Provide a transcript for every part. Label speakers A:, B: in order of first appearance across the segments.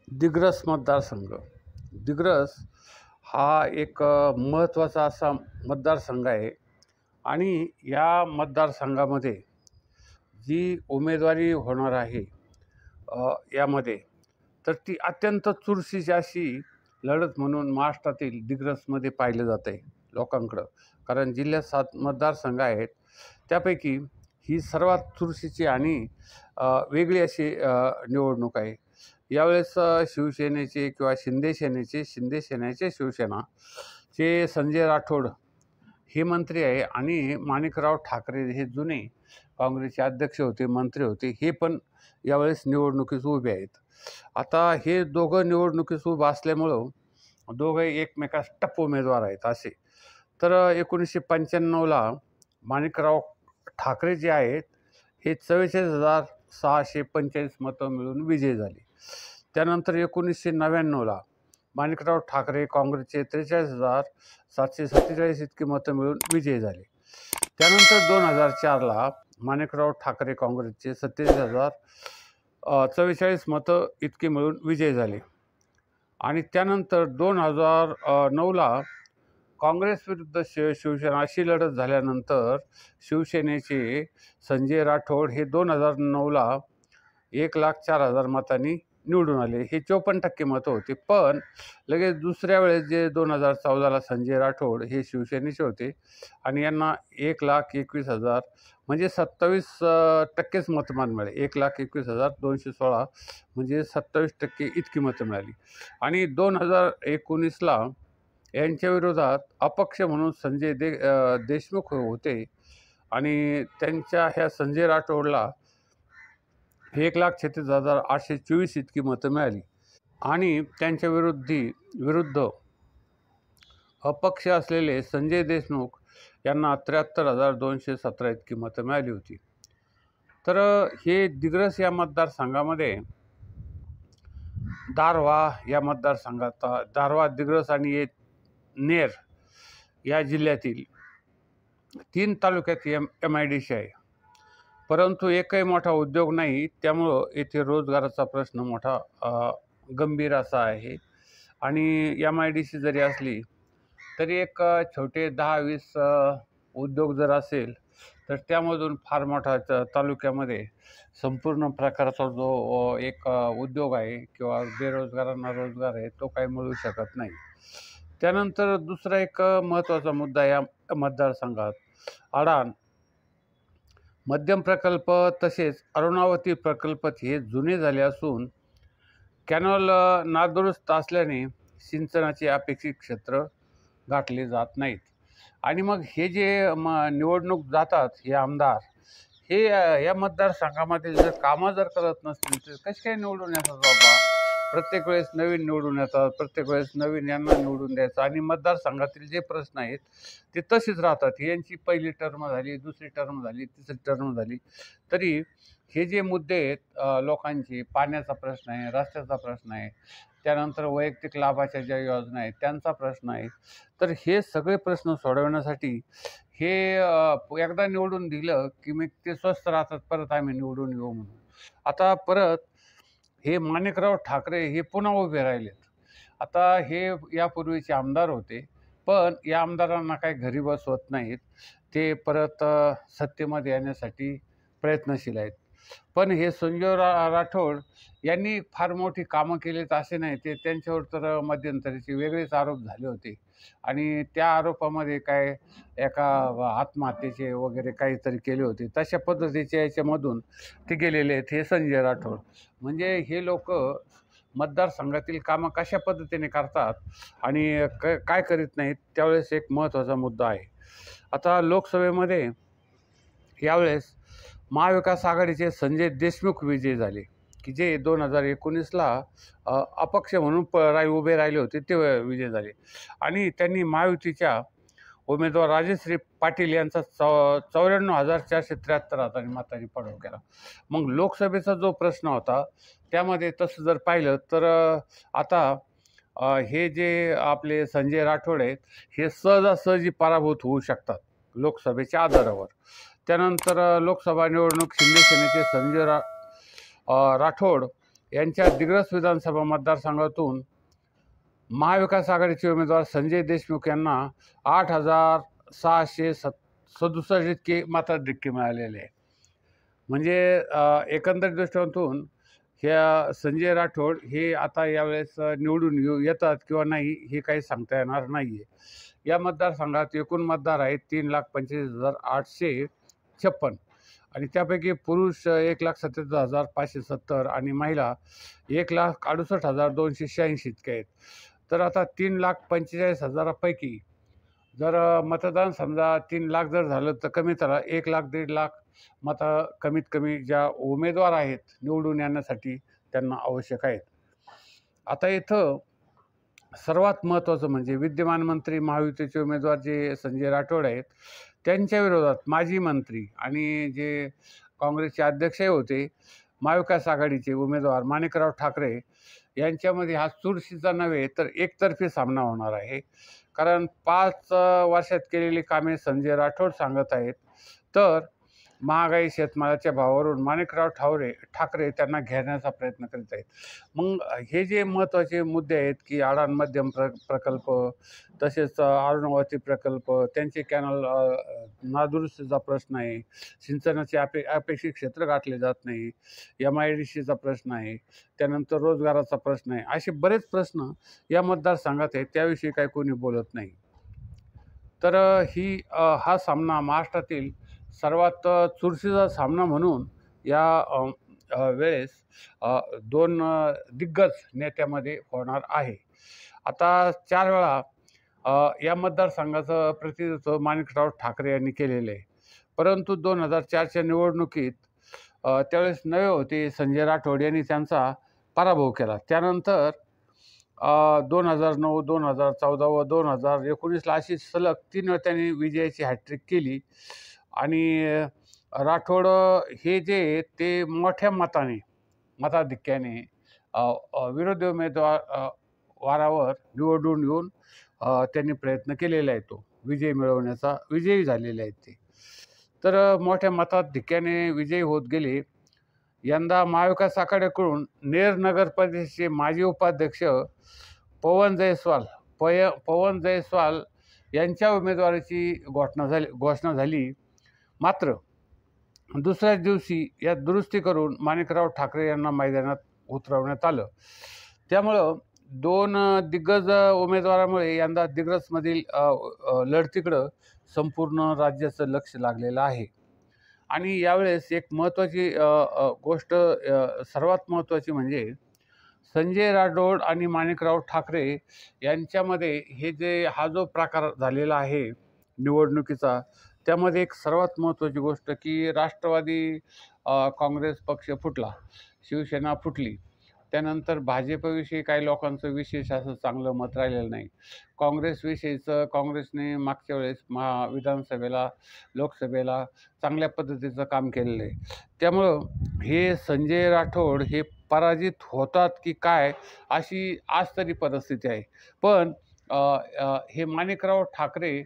A: दिग्रस मतदारसंघ. दिग्रस हा एक महत्त्वाचा असा मतदारसंघ आहे आणि या मतदारसंघामध्ये जी उमेदवारी होणार आहे यामध्ये तर ती अत्यंत चुरशीची अशी लढत म्हणून महाराष्ट्रातील दिग्रसमध्ये पाहिलं जात आहे लोकांकडं. कारण जिल्ह्यात 7 मतदारसंघ आहेत, त्यापैकी ही सर्वात चुरशीची आणि वेगळी अशी निवडणूक आहे. यावेळेस शिवसेनेचे किंवा शिंदे सेनेचे शिवसेनाचे संजय राठोड हे मंत्री आहे आणि माणिकराव ठाकरे हे जुने काँग्रेसचे अध्यक्ष होते, मंत्री होते, हे पण यावेळेस निवडणुकीस उभे आहेत. आता हे दोघं निवडणुकीस उभं असल्यामुळं दोघं एकमेकास टप्प उमेदवार आहेत असे. तर 1995ला माणिकराव ठाकरे जे आहेत हे 44,645 मतं मिळून विजयी झाले. त्यानंतर 1999ला माणिकराव ठाकरे काँग्रेसचे 43,747 इतकी मतं मिळून विजयी झाले. त्यानंतर 2004ला माणिकराव ठाकरे काँग्रेसचे 47,044 मतं इतकी मिळून विजयी झाले. आणि त्यानंतर 2009ला काँग्रेस विरुद्ध शिवसेना अशी लढत झाल्यानंतर शिवसेनेचे संजय राठोड हे 2009ला 1,04,000 मतांनी निवडून आले. हे 54% मतं होते. पण लगेच दुसऱ्या वेळेस जे 2014ला संजय राठोड हे शिवसेनेचे होते आणि यांना 1,21,000 म्हणजे 27%च मतदान मिळाले. 1,21,216 म्हणजे 27% इतकी मतं मिळाली. आणि 2019ला यांच्या विरोधात अपक्ष म्हणून संजय देशमुख होते आणि त्यांच्या ह्या संजय राठोडला 1,36,824 इतकी मतं मिळाली. आणि त्यांच्या विरुद्ध अपक्ष असलेले संजय देशमुख यांना 73,217 इतकी मतं मिळाली होती. तर हे दिग्रस या मतदारसंघामध्ये दारव्हा या मतदारसंघात दारव्हा, दिग्रस आणि नेर या जिल्ह्यातील 3 तालुक्यात MIDC आहे. परंतु एकही मोठा उद्योग नाही, त्यामुळं येथे रोजगाराचा प्रश्न मोठा गंभीर असा आहे. आणि MIDC जरी असली तरी एक छोटे 10-20 उद्योग जर असेल तर त्यामधून फार मोठा तालुक्यामध्ये संपूर्ण प्रकारचा जो एक उद्योग आहे किंवा बेरोजगारांना रोजगार आहे तो काही मिळू शकत नाही. त्यानंतर दुसरा एक महत्त्वाचा मुद्दा या मतदारसंघात अडाण, मध्यम प्रकल्प तसेच अरुणावती प्रकल्प हे जुने झाले असून कॅनॉल नादुरुस्त असल्याने सिंचनाचे अपेक्षित क्षेत्र गाठले जात नाहीत. आणि मग हे जे निवडणूक जातात हे आमदार हे या मतदारसंघामध्ये जर कामं जर करत नसतील तर कसे काय निवडून येतात बाबा? प्रत्येक वेळेस नवीन निवडून येतात, प्रत्येक वेळेस नवीन यांना निवडून द्यायचं आणि मतदारसंघातील जे प्रश्न आहेत ते तसेच राहतात. यांची पहिली टर्म झाली, दुसरी टर्म झाली, तिसरी टर्म झाली, तरी हे जे मुद्दे आहेत लोकांचे, पाण्याचा प्रश्न आहे, रस्त्याचा प्रश्न आहे, त्यानंतर वैयक्तिक लाभाच्या ज्या योजना आहेत त्यांचा प्रश्न आहे, तर हे सगळे प्रश्न सोडवण्यासाठी हे एकदा निवडून दिलं की मग ते स्वस्थ राहतात, परत आम्ही निवडून येऊ म्हणून. आता परत हे माणिकराव ठाकरे हे पुन्हा उभे राहिलेत. आता हे यापूर्वीचे आमदार होते, पण या आमदारांना काही घरी बसवत नाहीत. ते परत सत्तेमध्ये येण्यासाठी प्रयत्नशील आहेत. पण हे संजय राठोड यांनी फार मोठी कामं केलीत असे नाही. ते त्यांच्यावर तर मध्यंतरीचे वेगळेच आरोप झाले होते आणि त्या आरोपामध्ये काय एका आत्महत्येचे वगैरे काहीतरी केले होते. तशा पद्धतीच्या याच्यामधून ते गेलेले आहेत हे संजय राठोड. म्हणजे हे लोक मतदारसंघातील कामं कशा पद्धतीने करतात आणि काय करीत नाहीत त्यावेळेस एक महत्त्वाचा मुद्दा आहे. आता लोकसभेमध्ये यावेळेस महाविकास आघाडीचे संजय देशमुख विजयी झाले की जे 2019ला अपक्ष म्हणून उभे राहिले होते ते विजयी झाले. आणि त्यांनी महायुतीच्या उमेदवार राजश्री पाटील यांचा 94,473 मतांनी पराभव केला. मग लोकसभेचा जो प्रश्न होता त्यामध्ये तसं जर पाहिलं तर आता हे जे आपले संजय राठोड आहेत हे सहजासहजी पराभूत होऊ शकतात लोकसभेच्या आधारावर. त्यानंतर लोकसभा निवडणूक शिंदे सेनेचे संजय राठोड यांच्या दिग्रस विधानसभा मतदारसंघातून महाविकास आघाडीचे उमेदवार संजय देशमुख यांना 8,667 इतके मताधिक्य मिळालेले आहे. म्हणजे एकंदरीत दृष्टिकोनातून ह्या संजय राठोड हे आता यावेळेस निवडून येतात किंवा नाही हे काही सांगता येणार नाही आहे. या मतदारसंघात एकूण मतदार आहेत 3,25,856 आणि त्यापैकी पुरुष 1,77,570 आणि महिला 1,68,286 इतके आहेत. तर आता 3,45,000पैकी जर मतदान समजा 3 लाख जर झालं तर कमी तर 1 लाख 1.5 लाख मतं कमीत कमी ज्या उमेदवार आहेत निवडून येण्यासाठी त्यांना आवश्यक आहेत. आता इथं सर्वात महत्त्वाचं म्हणजे विद्यमान मंत्री महायुतीचे उमेदवार जे संजय राठोड आहेत त्यांच्या विरोधात माजी मंत्री आणि जे काँग्रेसचे अध्यक्षही होते महाविकास आघाडीचे उमेदवार माणिकराव ठाकरे यांच्यामध्ये हा चुरशीचा नव्हे तर एकतर्फी सामना होणार आहे. कारण 5 वर्षात केलेली कामे संजय राठोड सांगत आहेत, तर महागाई शेतमालाच्या भावावरून माणिकराव ठाकरे त्यांना घेण्याचा प्रयत्न करीत आहेत. मग हे जे महत्त्वाचे मुद्दे आहेत की अडाण मध्यम प्रकल्प, तसेच अरुणावती प्रकल्प, त्यांचे कॅनल नादुरुस्तीचा प्रश्न आहे, सिंचनाचे अपेक्षित क्षेत्र गाठले जात नाही, MIDCचा प्रश्न आहे, त्यानंतर रोजगाराचा प्रश्न आहे, असे बरेच प्रश्न या मतदारसंघात आहेत. त्याविषयी काही कोणी बोलत नाही. तर हा सामना महाराष्ट्रातील सर्वात चुरशीचा सामना म्हणून या वेळेस 2 दिग्गज नेत्यामध्ये होणार आहे. आता 4 वेळा या मतदारसंघाचं प्रतिनिधित्व माणिकराव ठाकरे यांनी केलेले आहे. परंतु 2004च्या निवडणुकीत त्यावेळेस नवे होते संजय राठोड यांनी त्यांचा पराभव केला. त्यानंतर 2009, 2014 व 2019ला अशी सलग 3 वेळा त्यांनी विजयाची हॅट्रिक केली आणि राठोड हे जे ते मोठ्या मताधिक्याने विरोधी उमेदवारावर निवडून येऊन त्यांनी प्रयत्न केलेला आहे. तो विजयी झालेले आहेत ते. तर मोठ्या मताधिक्याने विजयी होत गेले. यंदा महाविकास आघाडीकडून नेर नगर परिषदेचे माजी उपाध्यक्ष पवन जयस्वाल यांच्या उमेदवारीची घोषणा झाली. मात्र दुसऱ्याच दिवशी यात दुरुस्ती करून माणिकराव ठाकरे यांना मैदानात उतरवण्यात आलं. त्यामुळं 2 दिग्गज उमेदवारामुळे यंदा दिग्रसमधील लढतीकडं संपूर्ण राज्याचं लक्ष लागलेलं आहे. आणि यावेळेस एक महत्त्वाची गोष्ट सर्वात महत्त्वाची म्हणजे संजय राठोड आणि माणिकराव ठाकरे यांच्यामध्ये हा जो प्रकार झालेला आहे निवडणुकीचा, त्यामध्ये एक सर्वात महत्त्वाची गोष्ट की राष्ट्रवादी काँग्रेस पक्ष फुटला, शिवसेना फुटली. त्यानंतर भाजपविषयी काही लोकांचं विशेष असं चांगलं मत राहिलेलं नाही. काँग्रेसने मागच्या वेळेस विधानसभेला, लोकसभेला चांगल्या पद्धतीचं काम केलेलं आहे. त्यामुळं हे संजय राठोड हे पराजित होतात की काय अशी आज तरी परिस्थिती आहे. पण हे माणिकराव ठाकरे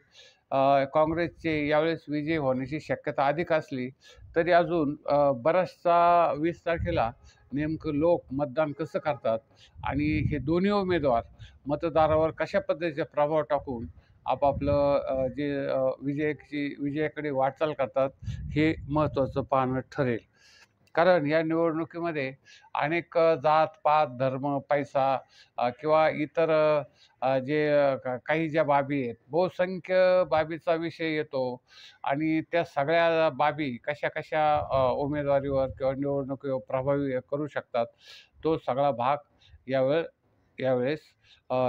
A: काँग्रेसचे यावेळेस विजय होण्याची शक्यता अधिक असली तरी अजून बराचसा 20 तारखेला नेमकं लोक मतदान कसं करतात आणि हे दोन्ही उमेदवार मतदारावर कशा पद्धतीचा प्रभाव टाकून आपापलं विजयाकडे वाटचाल करतात हे महत्त्वाचं पाहणं ठरेल. कारण या निवडणुकीमध्ये अनेक जात पात, धर्म, पैसा किंवा इतर काही ज्या बाबी आहेत, बहुसंख्य बाबीचा विषय येतो आणि त्या सगळ्या बाबी कशा उमेदवारीवर किंवा निवडणुकीवर प्रभावी करू शकतात, तो सगळा भाग यावेळेस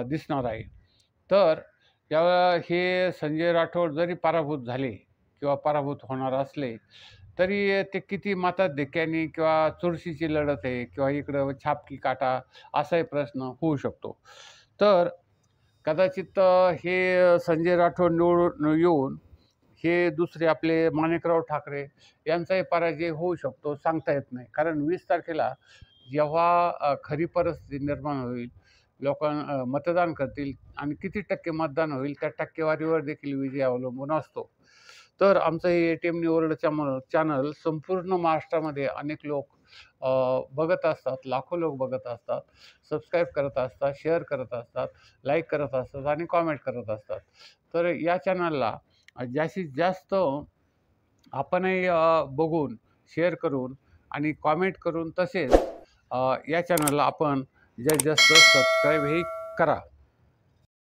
A: दिसणार आहे. तर हे संजय राठोड जरी पराभूत झाले किंवा पराभूत होणार असले तरी ते किती मताधिक्याने किंवा चुरशीची लढत आहे किंवा इकडं छापकी काटा असाही प्रश्न होऊ शकतो. तर कदाचित हे संजय राठोड निवडून येऊन हे दुसरे आपले माणिकराव ठाकरे यांचाही पराजय होऊ शकतो, सांगता येत नाही. कारण 20 तारखेला जेव्हा खरी परिस्थिती निर्माण होईल, लोक मतदान करतील आणि किती टक्के मतदान होईल त्या टक्केवारीवर देखील विजय अवलंबून असतो. तर आमचं हे ATM न्यूज वर्ल्ड चॅनल संपूर्ण महाराष्ट्रामध्ये अनेक लोक बघत असतात, लाखो लोक बघत असतात, सबस्क्राईब करत असतात, शेअर करत असतात, लाईक करत असतात आणि कॉमेंट करत असतात. तर या चॅनलला जास्तीत जास्त आपणही बघून, शेअर करून आणि कॉमेंट करून तसेच या चॅनलला आपण जास्तीत जास्त सबस्क्राईबही करा.